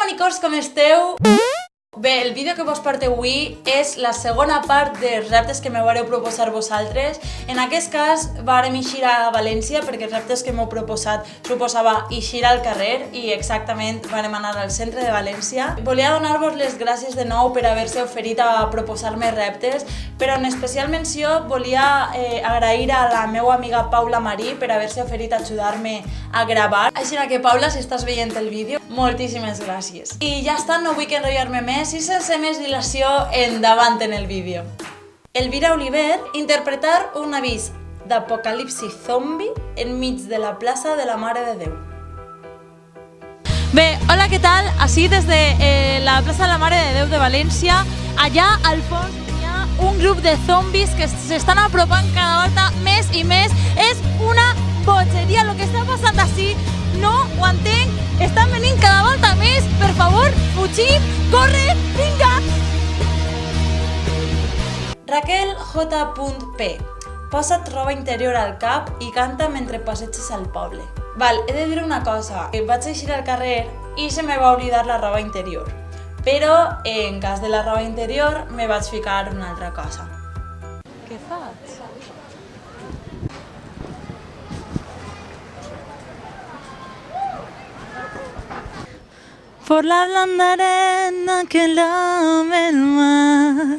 bonicos, com esteu? Bé, el vídeo que vos porteu avui és la segona part dels reptes que me vareu proposar vosaltres. En aquest cas, vàrem eixir a València perquè els reptes que m'heu proposat suposava eixir al carrer i exactament vàrem anar al centre de València. Volia donar-vos les gràcies de nou per haver-se oferit a proposar-me reptes, però en especial menció volia agrair a la meva amiga Paula Marí per haver-se oferit a ajudar-me a gravar. Així que, Paula, si estàs veient el vídeo, moltíssimes gràcies. I ja està, no vull enrotllar-me més i sense més dilació, endavant en el vídeo. Elvira Oliver interpretar un avís d'apocalipsi zombi enmig de la plaça de la Mare de Déu. Bé, hola, què tal? Així des de la plaça de la Mare de Déu de València, allà al fons hi ha un grup de zombis que s'estan apropant cada volta més i més. És una bogeria el que està passant així, no ho entenc, estan venint cada volta més, per favor, fugim, corre, vinga! Raquel J.P. Posa't roba interior al cap i canta mentre passeges al poble. Val, he de dir una cosa, vaig eixir al carrer i se me va oblidar la roba interior, però en cas de la roba interior me vaig ficar una altra cosa. Què faig? Por la blanda arena que lame el mar,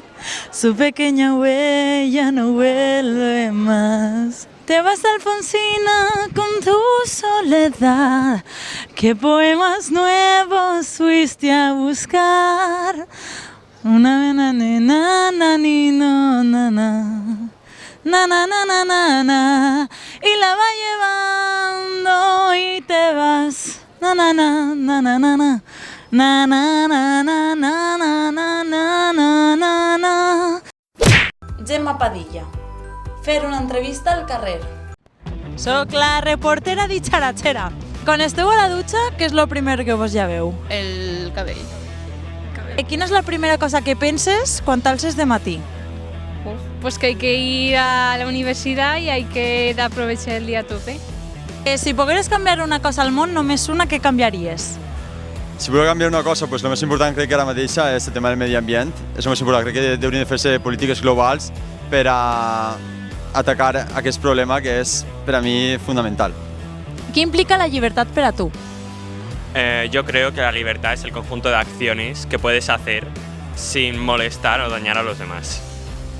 su pequeña huella no vuelve más. Te vas, Alfonsina, con tu soledad, ¿qué poemas nuevos fuiste a buscar? Una na na na ni no na na na na na na na na, y la va llevando y te vas. Na na na na na na na na na na na na na na na na na. Gemma Padilla. Fer una entrevista al carrer. Soc la reportera d'Ixaratxera. Quan esteu a la dutxa, què és el primer que vos lleveu? El cabell. Quina és la primera cosa que penses quan t'alces de matí? Pues que hay que ir a la universidad y hay que aprovechar el día a tope. Si pogueres canviar una cosa al món, només una, què canviaries? Si voleu canviar una cosa, el més important crec que ara mateixa és el tema del medi ambient. És el més important, crec que haurien de fer-se polítiques globals per a atacar aquest problema que és, per a mi, fundamental. ¿Qué implica la libertad para tú? Yo creo que la libertad es el conjunto de acciones que puedes hacer sin molestar o dañar a los demás.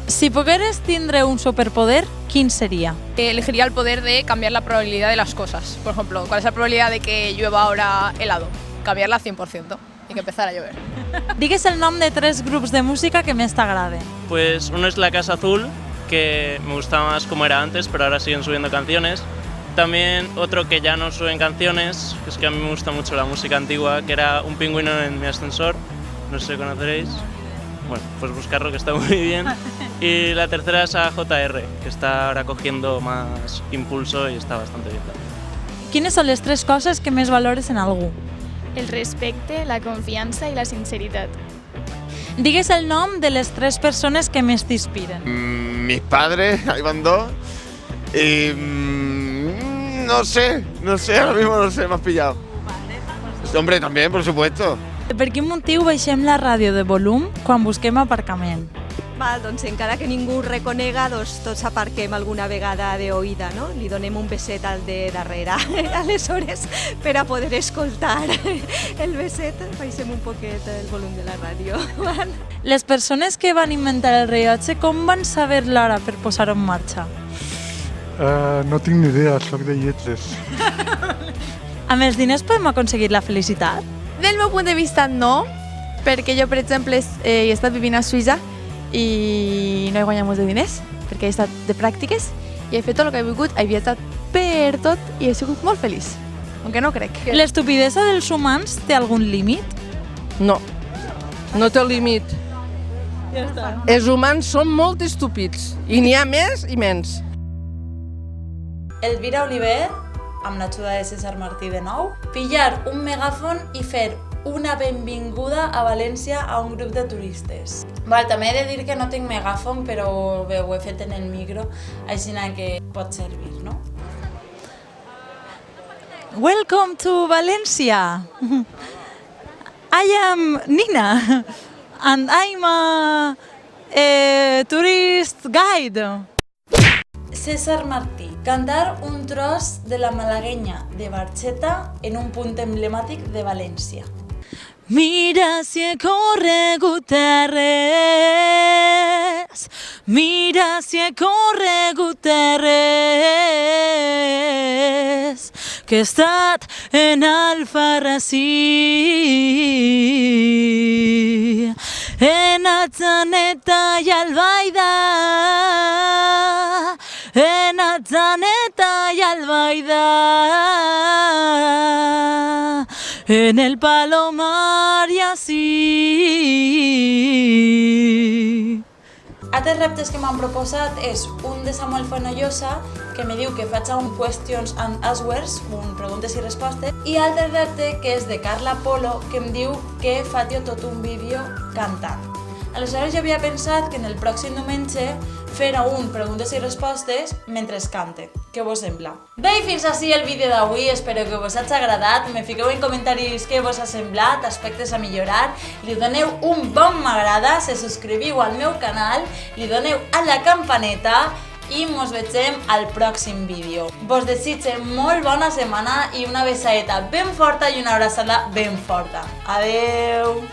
Si pogueres tindre un superpoder, ¿quién sería? Elegiría el poder de cambiar la probabilidad de las cosas. Por ejemplo, ¿cuál es la probabilidad de que llueva ahora helado? Cambiarla al 100% y que empezara a llover. Digues el nom de 3 grups de música que més t'agrade. Pues uno es La Casa Azul, que me gustaba más como era antes, pero ahora siguen subiendo canciones. También otro que ya no suben canciones, que es que a mí me gusta mucho la música antigua, que era Un pingüino en mi ascensor, no sé si conoceréis. Bueno, pues buscarlo, que está muy bien. Y la tercera es a JR, que está ahora cogiendo más impulso y está bastante bien. Quines són les 3 coses que més valores en algú? El respecte, la confiança i la sinceritat. Digues el nom de les 3 persones que més t'inspiren. Mis padres, ahí van 2. Y no sé, ahora mismo no sé, me has pillado. Hombre, también, por supuesto. Per quin motiu baixem la ràdio de volum quan busquem aparcament? Val, doncs encara que ningú ho reconega, doncs tots aparquem alguna vegada d'oïda, no? Li donem un beset al de darrere. Aleshores, per a poder escoltar el beset, baixem un poquet el volum de la ràdio. Les persones que van inventar el rellotge, com van saber l'hora per posar-ho en marxa? No tinc ni idea, soc de lletres. Amb els diners podem aconseguir la felicitat? Del meu punt de vista, no, perquè jo, per exemple, he estat vivint a Suïssa i no he guanyat molts de diners, perquè he estat de pràctiques i he fet tot el que he volgut, he viatjat per tot i he sigut molt feliç, aunque no crec. L'estupidesa dels humans té algun límit? No, no té límit. Ja està. Els humans són molt estúpids i n'hi ha més i menys. Elvira Oliver, amb l'ajuda de César Martí de nou, pillar un megàfon i fer una benvinguda a València a un grup de turistes. Val, també he de dir que no tinc megàfon, però bé, ho he fet en el micro, així que pot servir, no? Welcome to València! I am Nina, and I'm a tourist guide. César Martí, cantar un tros de la malagueña de Barxeta en un punt emblemàtic de València. Mira si he corregut res, mira si he corregut res, que he estat en Alfarrasí, en Atzaneta i Albaida, en Atzaneta i Albaida, en el Palomar i així. Altres reptes que m'han proposat és un de Samuel Fonollosa, que me diu que faig un questions and answers, un preguntes i respostes, i altre repte que és de Carla Polo, que em diu que faig jo tot un vídeo cantant. Aleshores jo havia pensat que en el pròxim diumenge fer un preguntes i respostes mentre cante. Què vos sembla? Bé, i fins així el vídeo d'avui, espero que vos hagi agradat, me fiqueu en comentaris què vos ha semblat, aspectes a millorar, li doneu un bon m'agrada, se subscriviu al meu canal, li doneu a la campaneta i mos vegem al pròxim vídeo. Vos desitge molt bona setmana i una besadeta ben forta i una abraçada ben forta. Adeu!